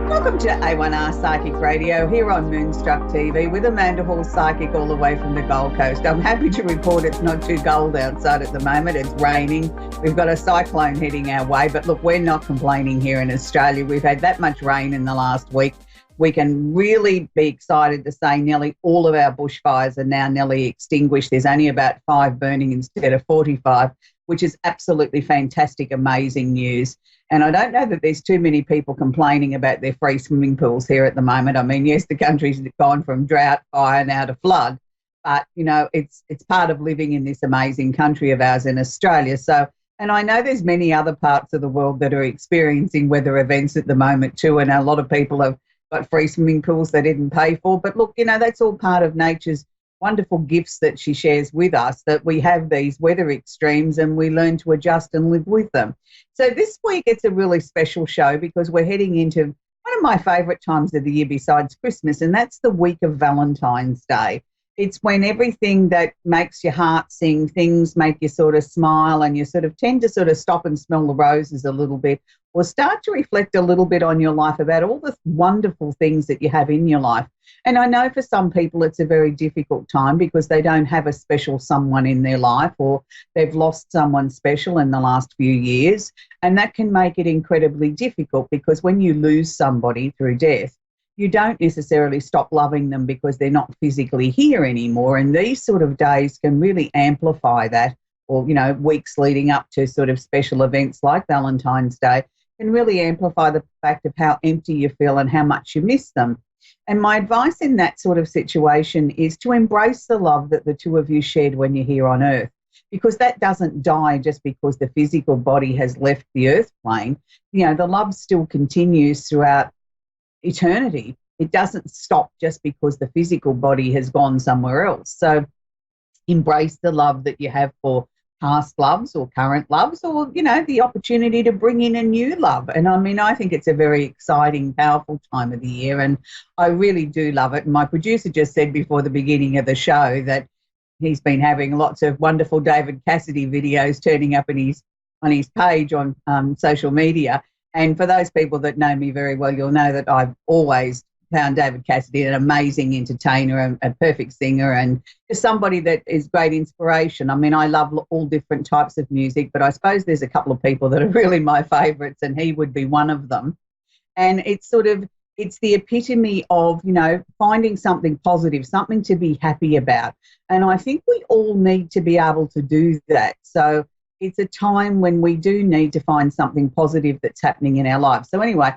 Welcome to A1R Psychic Radio here on Moonstruck TV with Amanda Hall Psychic all the way from the Gold Coast. I'm happy to report it's not too cold outside at the moment. It's raining. We've got a cyclone heading our way, but look, we're not complaining here in Australia. We've had that much rain in the last week. We can really be excited to say nearly all of our bushfires are now nearly extinguished. There's only about 5 burning instead of 45, which is absolutely fantastic, amazing news. And I don't know that there's too many people complaining about their free swimming pools here at the moment. I mean, yes, the country's gone from drought, fire, now to flood, but, you know, it's part of living in this amazing country of ours in Australia. So, and I know there's many other parts of the world that are experiencing weather events at the moment too, and a lot of people have got free swimming pools they didn't pay for. But look, you know, that's all part of nature's wonderful gifts that she shares with us, that we have these weather extremes and we learn to adjust and live with them. So this week it's a really special show because we're heading into one of my favourite times of the year besides Christmas, and that's the week of Valentine's Day. It's when everything that makes your heart sing, things make you sort of smile, and you sort of tend to sort of stop and smell the roses a little bit, or start to reflect a little bit on your life about all the wonderful things that you have in your life. And I know for some people it's a very difficult time because they don't have a special someone in their life, or they've lost someone special in the last few years. And that can make it incredibly difficult because when you lose somebody through death, you don't necessarily stop loving them because they're not physically here anymore. And these sort of days can really amplify that, or, you know, weeks leading up to sort of special events like Valentine's Day can really amplify the fact of how empty you feel and how much you miss them. And my advice in that sort of situation is to embrace the love that the two of you shared when you're here on Earth, because that doesn't die just because the physical body has left the Earth plane. You know, the love still continues throughout eternity. It doesn't stop just because the physical body has gone somewhere else. So embrace the love that you have for past loves or current loves, or, you know, the opportunity to bring in a new love. And I mean, I think it's a very exciting, powerful time of the year, and I really do love it. And my producer just said before the beginning of the show that he's been having lots of wonderful David Cassidy videos turning up on his page on social media. And for those people that know me very well, you'll know that I've always found David Cassidy an amazing entertainer, a perfect singer, and just somebody that is great inspiration. I mean, I love all different types of music, but I suppose there's a couple of people that are really my favourites, and he would be one of them. And it's the epitome of, you know, finding something positive, something to be happy about. And I think we all need to be able to do that. So it's a time when we do need to find something positive that's happening in our lives. So anyway,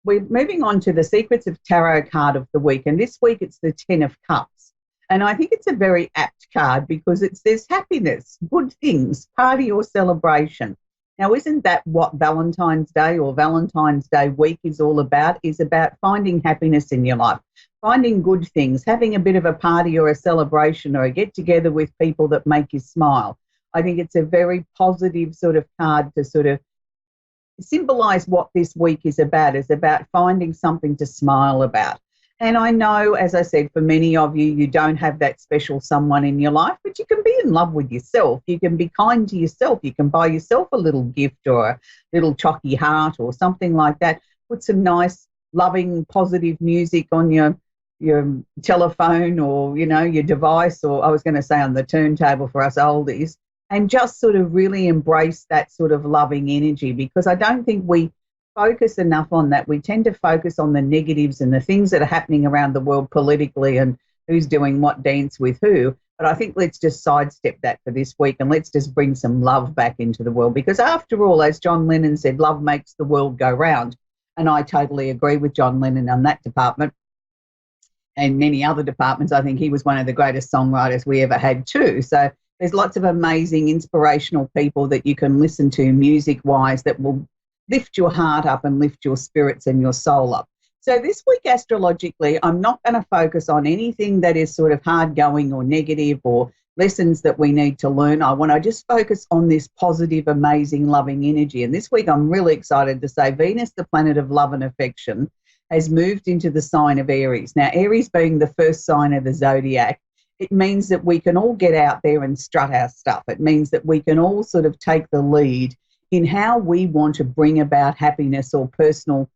we're moving on to the Secrets of Tarot card of the week. And this week it's the 10 of Cups. And I think it's a very apt card because there's happiness, good things, party or celebration. Now, isn't that what Valentine's Day or Valentine's Day week is all about? Is about finding happiness in your life, finding good things, having a bit of a party or a celebration or a get-together with people that make you smile. I think it's a very positive sort of card to sort of symbolise what this week is about. It's about finding something to smile about. And I know, as I said, for many of you, you don't have that special someone in your life, but you can be in love with yourself. You can be kind to yourself. You can buy yourself a little gift or a little chocky heart or something like that. Put some nice, loving, positive music on your telephone or, you know, your device, or I was going to say on the turntable for us oldies, and just sort of really embrace that sort of loving energy, because I don't think we focus enough on that. We tend to focus on the negatives and the things that are happening around the world politically and who's doing what dance with who. But I think let's just sidestep that for this week and let's just bring some love back into the world, because after all, as John Lennon said, love makes the world go round. And I totally agree with John Lennon on that department and many other departments. I think he was one of the greatest songwriters we ever had too. So there's lots of amazing inspirational people that you can listen to music-wise that will lift your heart up and lift your spirits and your soul up. So this week, astrologically, I'm not going to focus on anything that is sort of hard going or negative or lessons that we need to learn. I want to just focus on this positive, amazing, loving energy. And this week, I'm really excited to say Venus, the planet of love and affection, has moved into the sign of Aries. Now, Aries being the first sign of the zodiac, it means that we can all get out there and strut our stuff. It means that we can all sort of take the lead in how we want to bring about happiness or personal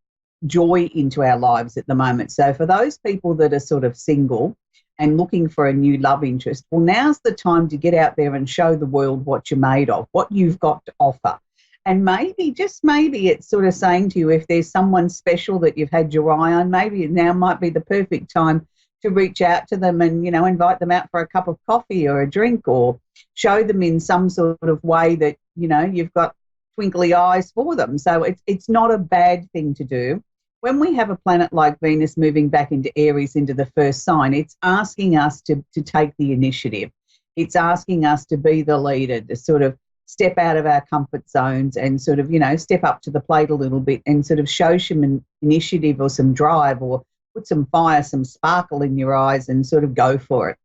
joy into our lives at the moment. So for those people that are sort of single and looking for a new love interest, well, now's the time to get out there and show the world what you're made of, what you've got to offer. And maybe, just maybe, it's sort of saying to you, if there's someone special that you've had your eye on, maybe now might be the perfect time to reach out to them and, you know, invite them out for a cup of coffee or a drink, or show them in some sort of way that, you know, you've got twinkly eyes for them. So it's not a bad thing to do. When we have a planet like Venus moving back into Aries, into the first sign, it's asking us to take the initiative. It's asking us to be the leader, to sort of step out of our comfort zones and sort of, you know, step up to the plate a little bit and sort of show some initiative or some drive, or put some fire, some sparkle in your eyes and sort of go for it.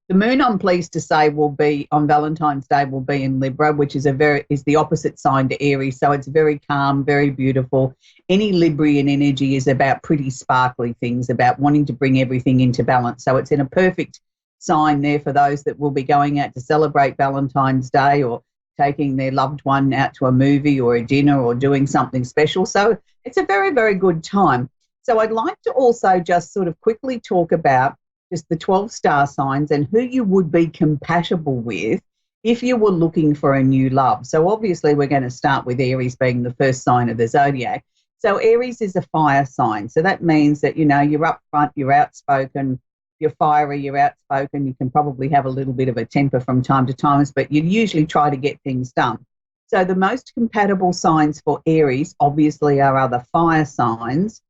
The moon, I'm pleased to say, will be on Valentine's Day, will be in Libra, which is the opposite sign to Aries. So it's very calm, very beautiful. Any Librian energy is about pretty sparkly things, about wanting to bring everything into balance. So it's in a perfect sign there for those that will be going out to celebrate Valentine's Day, or taking their loved one out to a movie or a dinner, or doing something special. So it's a very, very good time. So I'd like to also just sort of quickly talk about just the 12 star signs and who you would be compatible with if you were looking for a new love. So obviously we're going to start with Aries being the first sign of the zodiac. So Aries is a fire sign. So that means that, you know, you're upfront, you're outspoken, you're fiery, you're outspoken. You can probably have a little bit of a temper from time to time, but you usually try to get things done. So the most compatible signs for Aries obviously are other fire signs,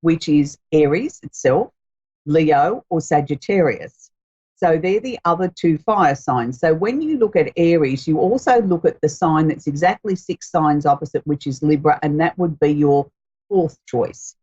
which is Aries itself, Leo, or Sagittarius. So they're the other two fire signs. So when you look at Aries, you also look at the sign that's exactly 6 signs opposite, which is Libra, and that would be your 4th choice.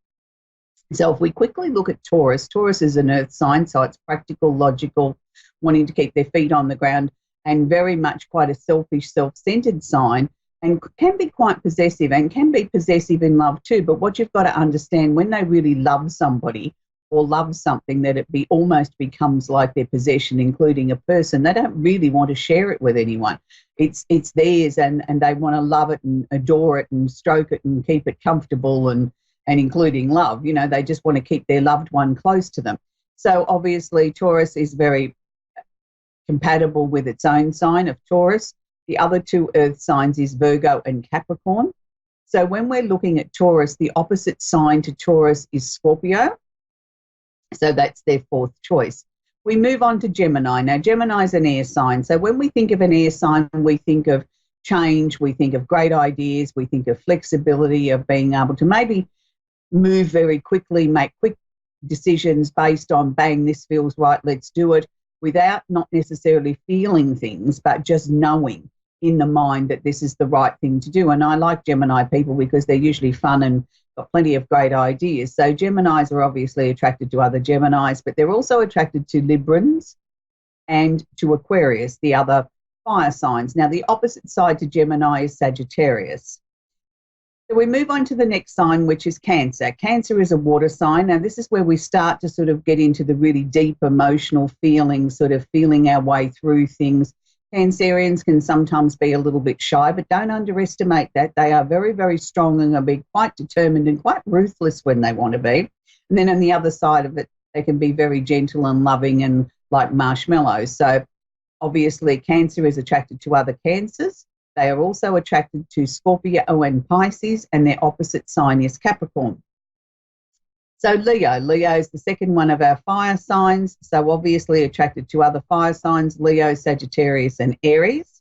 So if we quickly look at Taurus, Taurus is an earth sign, so it's practical, logical, wanting to keep their feet on the ground, and very much quite a selfish, self-centered sign, and can be quite possessive, and can be possessive in love too. But what you've got to understand, when they really love somebody or love something, that almost becomes like their possession, including a person, they don't really want to share it with anyone. It's theirs, and they want to love it and adore it and stroke it and keep it comfortable, and including love. You know, they just want to keep their loved one close to them. So obviously Taurus is very compatible with its own sign of Taurus. The other two earth signs is Virgo and Capricorn. So when we're looking at Taurus, the opposite sign to Taurus is Scorpio. So that's their 4th choice. We move on to Gemini. Now, Gemini is an air sign. So when we think of an air sign, we think of change, we think of great ideas, we think of flexibility, of being able to maybe move very quickly, make quick decisions based on, bang, this feels right, let's do it, without not necessarily feeling things, but just knowing in the mind that this is the right thing to do. And I like Gemini people because they're usually fun and got plenty of great ideas. So Geminis are obviously attracted to other Geminis, but they're also attracted to Librans and to Aquarius, the other fire signs. Now, the opposite side to Gemini is Sagittarius. So we move on to the next sign, which is Cancer. Cancer is a water sign. Now, this is where we start to sort of get into the really deep emotional feelings, sort of feeling our way through things. Cancerians can sometimes be a little bit shy, but don't underestimate that. They are very, very strong and are be quite determined and quite ruthless when they want to be. And then on the other side of it, they can be very gentle and loving and like marshmallows. So obviously Cancer is attracted to other Cancers. They are also attracted to Scorpio and Pisces, and their opposite sign is Capricorn. So Leo is the second one of our fire signs, so obviously attracted to other fire signs, Leo, Sagittarius and Aries.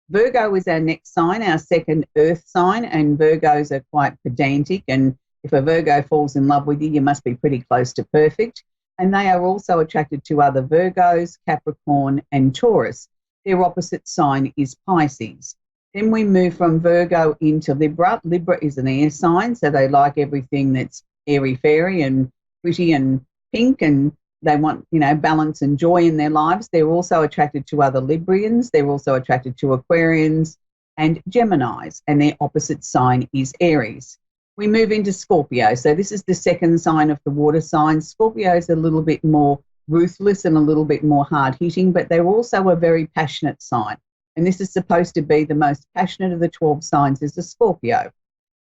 Virgo is our next sign, our second earth sign, and Virgos are quite pedantic, and if a Virgo falls in love with you, you must be pretty close to perfect. And they are also attracted to other Virgos, Capricorn and Taurus. Their opposite sign is Pisces. Then we move from Virgo into Libra. Libra is an air sign, so they like everything that's airy-fairy and pretty and pink, and they want, you know, balance and joy in their lives. They're also attracted to other Librians. They're also attracted to Aquarians and Geminis, and their opposite sign is Aries. We move into Scorpio. So this is the second sign of the water signs. Scorpio is a little bit more ruthless and a little bit more hard-hitting, but they're also a very passionate sign. And this is supposed to be the most passionate of the 12 signs is the Scorpio.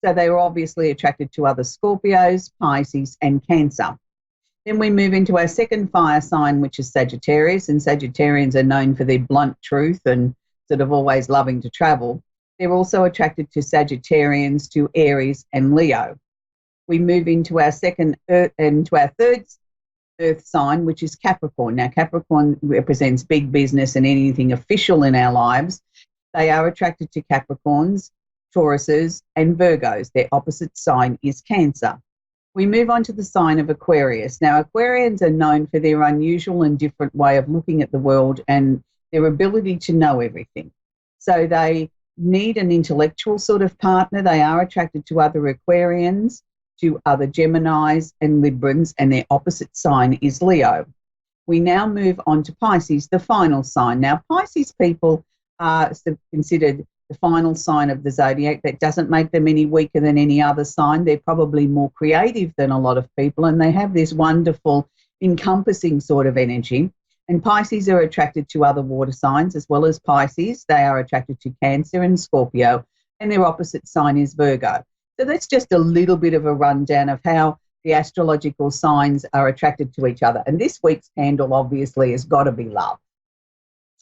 So they are obviously attracted to other Scorpios, Pisces, and Cancer. Then we move into our second fire sign, which is Sagittarius, and Sagittarians are known for their blunt truth and sort of always loving to travel. They're also attracted to Sagittarians, to Aries and Leo. We move into our third earth sign, which is Capricorn. Now, Capricorn represents big business and anything official in our lives. They are attracted to Capricorns, Tauruses, and Virgos. Their opposite sign is Cancer. We move on to the sign of Aquarius. Now, Aquarians are known for their unusual and different way of looking at the world and their ability to know everything. So they need an intellectual sort of partner. They are attracted to other Aquarians, to other Geminis and Librans, and their opposite sign is Leo. We now move on to Pisces, the final sign. Now, Pisces people are considered the final sign of the zodiac. That doesn't make them any weaker than any other sign. They're probably more creative than a lot of people, and they have this wonderful encompassing sort of energy. And Pisces are attracted to other water signs as well as Pisces. They are attracted to Cancer and Scorpio, and their opposite sign is Virgo. So that's just a little bit of a rundown of how the astrological signs are attracted to each other. And this week's candle obviously has got to be love.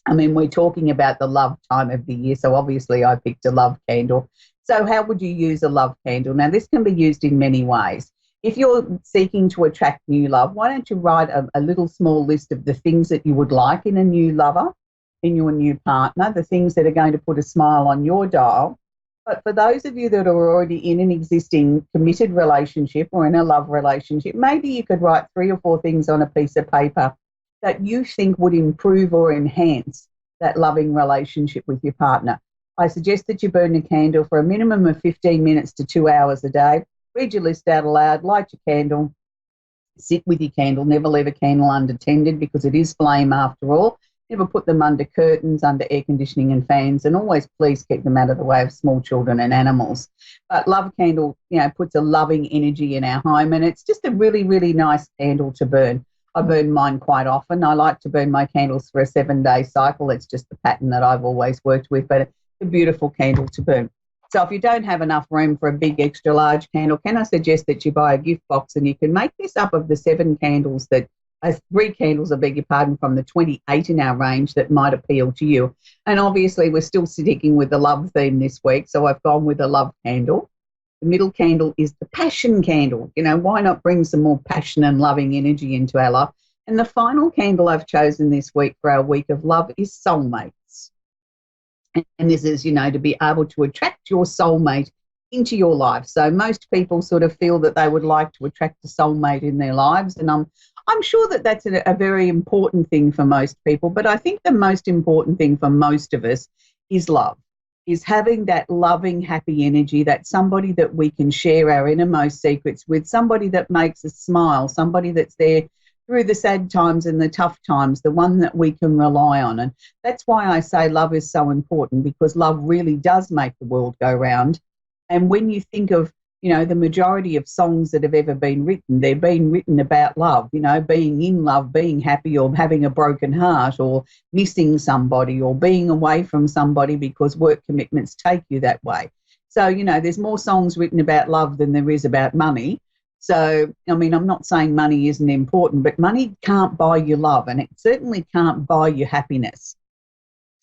I mean, we're talking about the love time of the year, so obviously I picked a love candle. So how would you use a love candle? Now, this can be used in many ways. If you're seeking to attract new love, why don't you write a little small list of the things that you would like in a new lover, in your new partner, the things that are going to put a smile on your dial. But for those of you that are already in an existing committed relationship or in a love relationship, maybe you could write 3 or 4 things on a piece of paper that you think would improve or enhance that loving relationship with your partner. I suggest that you burn a candle for a minimum of 15 minutes to 2 hours a day. Read your list out aloud, light your candle, sit with your candle, never leave a candle unattended because it is flame after all. Never put them under curtains, under air conditioning and fans, and always please keep them out of the way of small children and animals. But love candle, puts a loving energy in our home, and it's just a really, really nice candle to burn. I burn mine quite often. I like to burn my candles for a 7-day cycle. It's just the pattern that I've always worked with, but it's a beautiful candle to burn. So if you don't have enough room for a big extra large candle, can I suggest that you buy a gift box and you can make this up of the 7 candles that, 3 candles, I beg your pardon, from the 28 in our range that might appeal to you. And obviously we're still sticking with the love theme this week, so I've gone with a love candle. The middle candle is the passion candle. Why not bring some more passion and loving energy into our life? And the final candle I've chosen this week for our week of love is soulmates. And this is, to be able to attract your soulmate into your life. So most people sort of feel that they would like to attract a soulmate in their lives. And I'm sure that that's a very important thing for most people. But I think the most important thing for most of us is love. Is having that loving, happy energy, that somebody that we can share our innermost secrets with, somebody that makes us smile, somebody that's there through the sad times and the tough times, the one that we can rely on. And that's why I say love is so important, because love really does make the world go round. And when you think of, the majority of songs that have ever been written, they're being written about love, being in love, being happy, or having a broken heart, or missing somebody, or being away from somebody because work commitments take you that way. So, there's more songs written about love than there is about money. So, I'm not saying money isn't important, but money can't buy you love, and it certainly can't buy you happiness,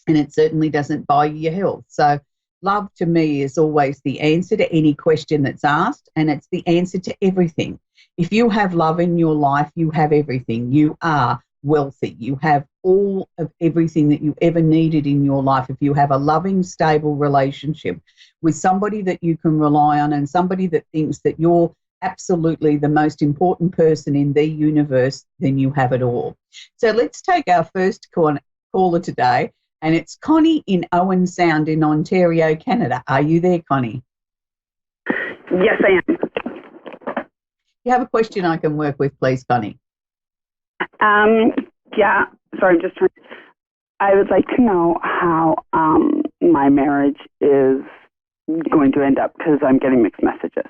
and it certainly doesn't buy you your health. So love to me is always the answer to any question that's asked, and it's the answer to everything. If you have love in your life, you have everything. You are wealthy. You have all of everything that you ever needed in your life. If you have a loving, stable relationship with somebody that you can rely on, and somebody that thinks that you're absolutely the most important person in the universe, then you have it all. So let's take our first caller today. And it's Connie in Owen Sound in Ontario, Canada. Are you there, Connie? Yes, I am. You have a question I can work with, please, Connie? Yeah. Sorry, I'm just trying. I would like to know how my marriage is going to end up, because I'm getting mixed messages.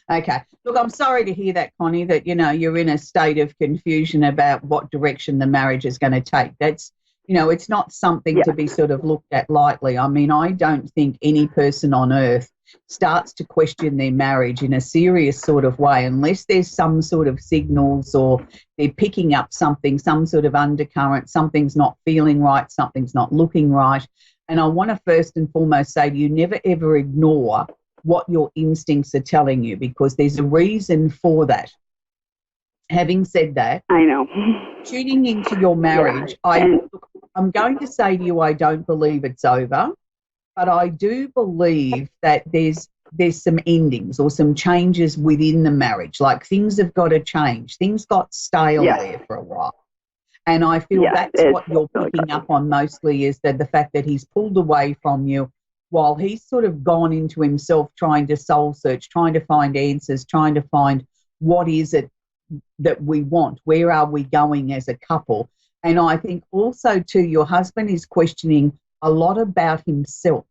Okay. Look, I'm sorry to hear that, Connie, that, you're in a state of confusion about what direction the marriage is going to take. That's you know, it's not something to be sort of looked at lightly. I mean, I don't think any person on earth starts to question their marriage in a serious sort of way unless there's some sort of signals or they're picking up something, some sort of undercurrent, something's not feeling right, something's not looking right. And I want to first and foremost say to you, never ever ignore what your instincts are telling you, because there's a reason for that. Having said that, I know. Tuning into your marriage, I'm going to say to you, I don't believe it's over, but I do believe that there's some endings or some changes within the marriage. Like things have got to change. Things got stale there for a while. And I feel that's what you're picking up on mostly, is that the fact that he's pulled away from you while he's sort of gone into himself, trying to soul search, trying to find answers, trying to find what is it that we want, where are we going as a couple. And I think also too, your husband is questioning a lot about himself,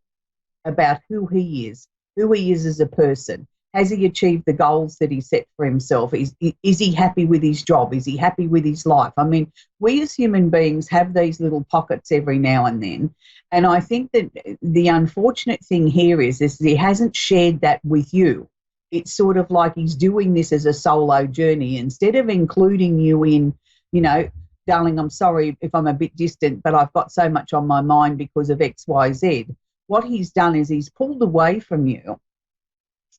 about who he is as a person. Has he achieved the goals that he set for himself? Is he happy with his job? Is he happy with his life? I mean, we as human beings have these little pockets every now and then. And I think that the unfortunate thing here is he hasn't shared that with you. It's sort of like he's doing this as a solo journey instead of including you in, you know, darling, I'm sorry if I'm a bit distant, but I've got so much on my mind because of X, Y, Z. What he's done is he's pulled away from you.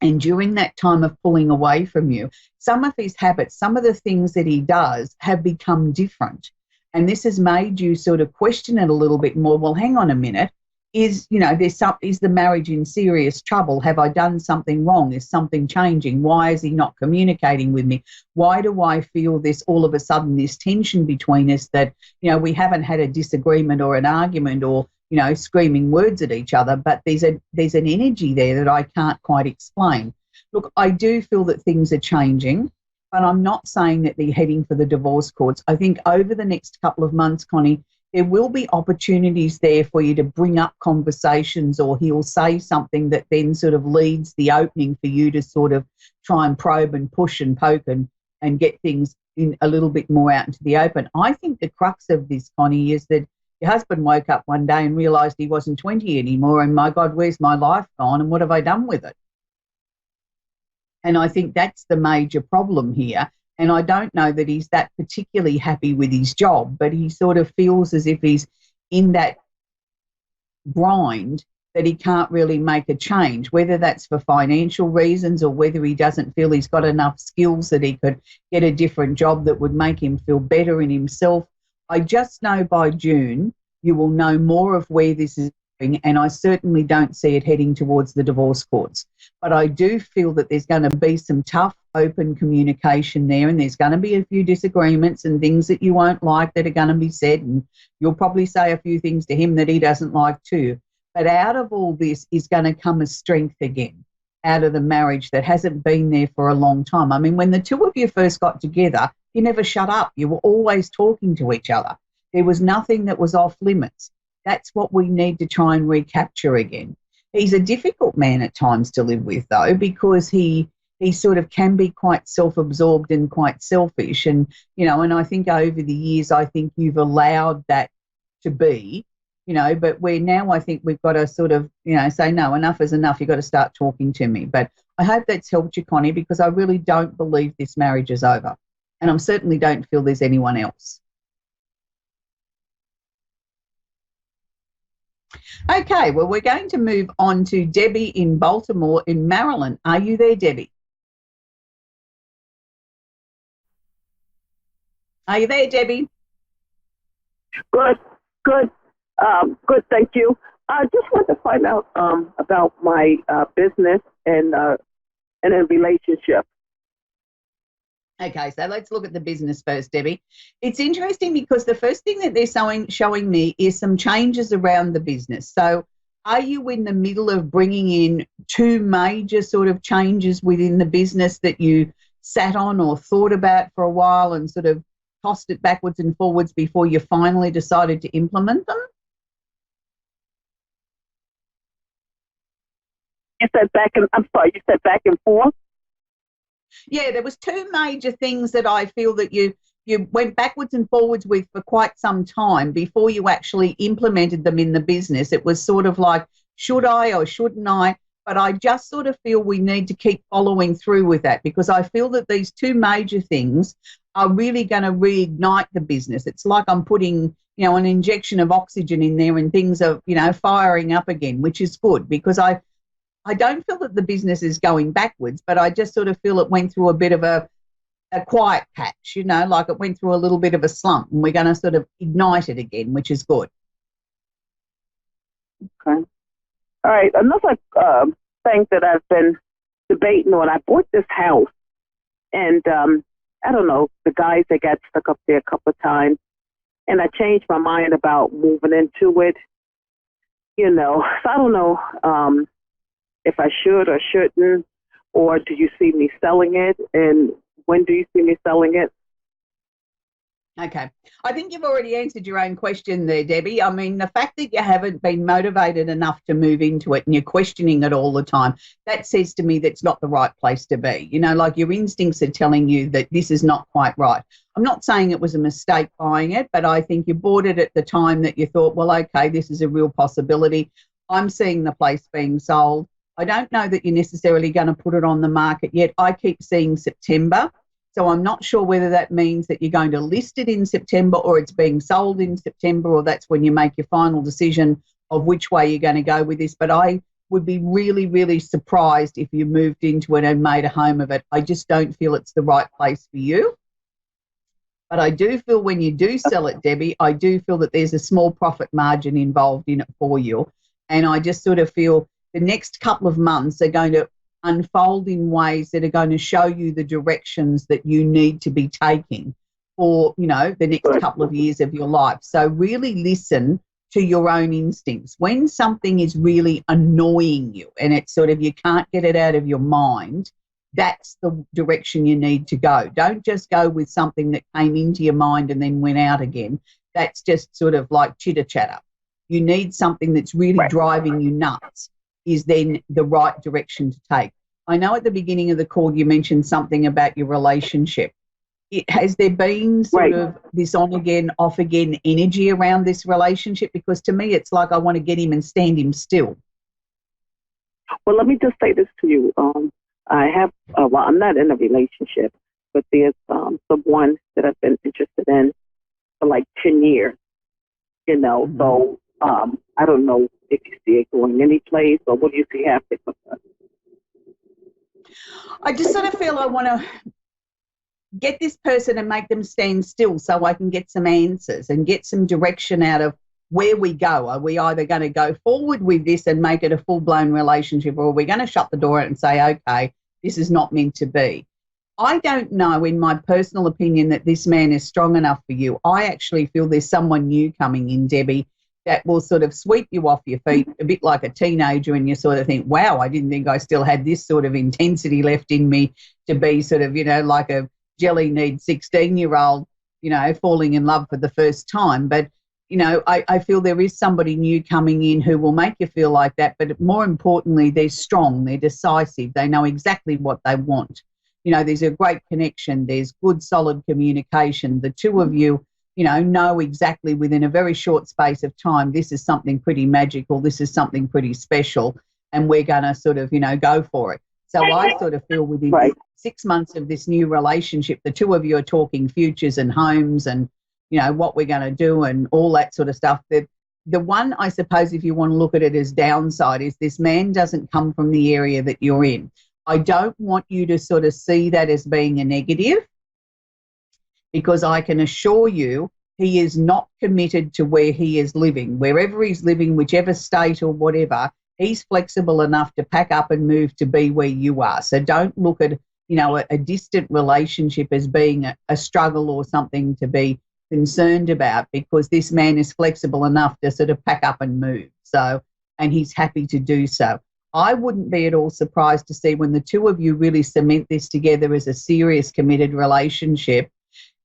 And during that time of pulling away from you, some of his habits, some of the things that he does have become different. And this has made you sort of question it a little bit more. Well, hang on a minute. Is the marriage in serious trouble? Have I done something wrong? Is something changing? Why is he not communicating with me? Why do I feel this all of a sudden, this tension between us that, you know, we haven't had a disagreement or an argument or, you know, screaming words at each other, but there's an energy there that I can't quite explain. Look, I do feel that things are changing, but I'm not saying that they're heading for the divorce courts. I think over the next couple of months, Connie, there will be opportunities there for you to bring up conversations, or he'll say something that then sort of leads the opening for you to sort of try and probe and push and poke and get things in a little bit more out into the open. I think the crux of this, Connie, is that your husband woke up one day and realised he wasn't 20 anymore, and my God, where's my life gone and what have I done with it? And I think that's the major problem here. And I don't know that he's that particularly happy with his job, but he sort of feels as if he's in that grind that he can't really make a change, whether that's for financial reasons or whether he doesn't feel he's got enough skills that he could get a different job that would make him feel better in himself. I just know by June you will know more of where this is going, and I certainly don't see it heading towards the divorce courts. But I do feel that there's going to be some tough, open communication there, and there's going to be a few disagreements and things that you won't like that are going to be said, and you'll probably say a few things to him that he doesn't like too. But out of all this is going to come a strength again, out of the marriage that hasn't been there for a long time. I mean, when the two of you first got together, you never shut up. You were always talking to each other. There was nothing that was off limits. That's what we need to try and recapture again. He's a difficult man at times to live with, though, because he sort of can be quite self-absorbed and quite selfish. And, you know, and I think over the years, I think you've allowed that to be, you know, but where now I think we've got to sort of, you know, say, no, enough is enough. You've got to start talking to me. But I hope that's helped you, Connie, because I really don't believe this marriage is over. And I certainly don't feel there's anyone else. Okay, well, we're going to move on to Debbie in Baltimore in Maryland. Are you there, Debbie? Are you there, Debbie? Good. Good, thank you. I just want to find out about my business and a relationship. Okay, so let's look at the business first, Debbie. It's interesting because the first thing that they're showing me is some changes around the business. So are you in the middle of bringing in two major sort of changes within the business that you sat on or thought about for a while and sort of tossed it backwards and forwards before you finally decided to implement them? You said back and forth? Yeah, there was two major things that I feel that you you went backwards and forwards with for quite some time before you actually implemented them in the business. It was sort of like, should I or shouldn't I? But I just sort of feel we need to keep following through with that, because I feel that these two major things are really going to reignite the business. It's like I'm putting, an injection of oxygen in there and things are, firing up again, which is good, because I don't feel that the business is going backwards, but I just sort of feel it went through a bit of a quiet patch, like it went through a little bit of a slump, and we're going to sort of ignite it again, which is good. Okay. All right. Another thing that I've been debating on, I bought this house, and I don't know, the guys, they got stuck up there a couple of times, and I changed my mind about moving into it, So I don't know if I should or shouldn't, or do you see me selling it, and when do you see me selling it? Okay. I think you've already answered your own question there, Debbie. I mean, the fact that you haven't been motivated enough to move into it and you're questioning it all the time, that says to me that's not the right place to be. Like your instincts are telling you that this is not quite right. I'm not saying it was a mistake buying it, but I think you bought it at the time that you thought, well, okay, this is a real possibility. I'm seeing the place being sold. I don't know that you're necessarily going to put it on the market yet. I keep seeing September. So I'm not sure whether that means that you're going to list it in September or it's being sold in September, or that's when you make your final decision of which way you're going to go with this. But I would be really, really surprised if you moved into it and made a home of it. I just don't feel it's the right place for you. But I do feel when you do sell it, Debbie, I do feel that there's a small profit margin involved in it for you. And I just sort of feel the next couple of months are going to unfold in ways that are going to show you the directions that you need to be taking for, the next couple of years of your life. So really listen to your own instincts. When something is really annoying you and it's sort of you can't get it out of your mind, that's the direction you need to go. Don't just go with something that came into your mind and then went out again. That's just sort of like chitter-chatter. You need something that's really driving you nuts, is then the right direction to take. I know at the beginning of the call you mentioned something about your relationship. Has there been sort of this on again, off again energy around this relationship? Because to me it's like I want to get him and stand him still. Well, let me just say this to you. I have, I'm not in a relationship, but there's someone that I've been interested in for like 10 years, so I don't know if you see it going any place, or what do you see happening with us? I just sort of feel I want to get this person and make them stand still so I can get some answers and get some direction out of where we go. Are we either going to go forward with this and make it a full-blown relationship, or are we going to shut the door out and say, okay, this is not meant to be? I don't know, in my personal opinion, that this man is strong enough for you. I actually feel there's someone new coming in, Debbie, that will sort of sweep you off your feet, a bit like a teenager, and you sort of think, wow, I didn't think I still had this sort of intensity left in me to be sort of, like a jelly-kneed 16-year-old, falling in love for the first time. But, I feel there is somebody new coming in who will make you feel like that. But more importantly, they're strong, they're decisive, they know exactly what they want. There's a great connection, there's good, solid communication. The two of you, know exactly within a very short space of time, this is something pretty magical, this is something pretty special, and we're going to sort of, go for it. So I sort of feel within 6 months of this new relationship, the two of you are talking futures and homes and, what we're going to do and all that sort of stuff. The one, I suppose, if you want to look at it as downside, is this man doesn't come from the area that you're in. I don't want you to sort of see that as being a negative, because I can assure you he is not committed to where he is living. Wherever he's living, whichever state or whatever, he's flexible enough to pack up and move to be where you are. So don't look at, a distant relationship as being a struggle or something to be concerned about, because this man is flexible enough to sort of pack up and move. So, and he's happy to do so. I wouldn't be at all surprised to see when the two of you really cement this together as a serious committed relationship,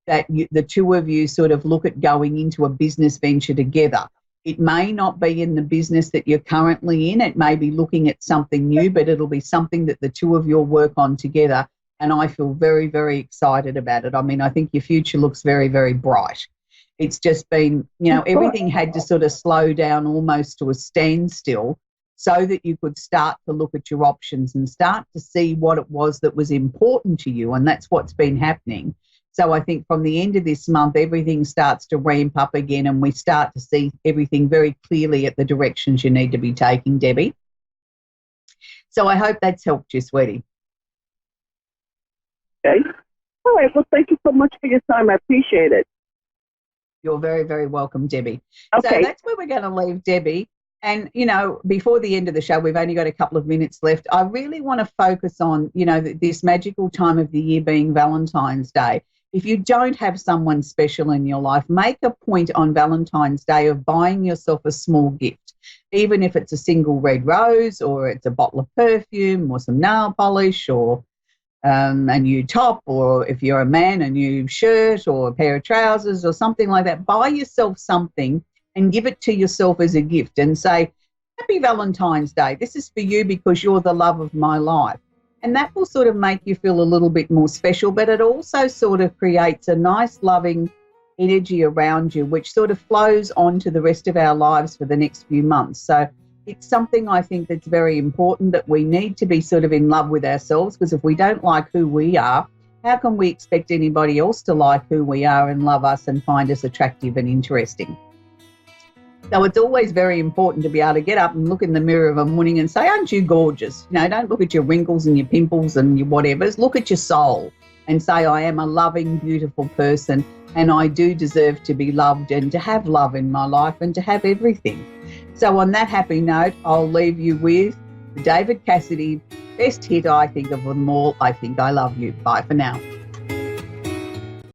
that the two of you sort of look at going into a business venture together. It may not be in the business that you're currently in. It may be looking at something new, but it'll be something that the two of you will work on together And I feel very, very excited about it. I mean, I think your future looks very, very bright. It's just been, everything had to sort of slow down almost to a standstill so that you could start to look at your options and start to see what it was that was important to you. And that's what's been happening. So I think from the end of this month, everything starts to ramp up again and we start to see everything very clearly at the directions you need to be taking, Debbie. So I hope that's helped you, sweetie. Okay. All right. Well, thank you so much for your time. I appreciate it. You're very, very welcome, Debbie. Okay. So that's where we're going to leave Debbie. And, before the end of the show, we've only got a couple of minutes left. I really want to focus on, this magical time of the year being Valentine's Day. If you don't have someone special in your life, make a point on Valentine's Day of buying yourself a small gift, even if it's a single red rose or it's a bottle of perfume or some nail polish or a new top, or if you're a man, a new shirt or a pair of trousers or something like that. Buy yourself something and give it to yourself as a gift and say, Happy Valentine's Day. This is for you because you're the love of my life. And that will sort of make you feel a little bit more special, but it also sort of creates a nice, loving energy around you, which sort of flows on to the rest of our lives for the next few months. So it's something I think that's very important, that we need to be sort of in love with ourselves, because if we don't like who we are, how can we expect anybody else to like who we are and love us and find us attractive and interesting? So it's always very important to be able to get up and look in the mirror of a morning and say, aren't you gorgeous? Don't look at your wrinkles and your pimples and your whatevers. Look at your soul and say, I am a loving, beautiful person and I do deserve to be loved and to have love in my life and to have everything. So on that happy note, I'll leave you with David Cassidy, best hit I think of them all, I Think I Love You. Bye for now.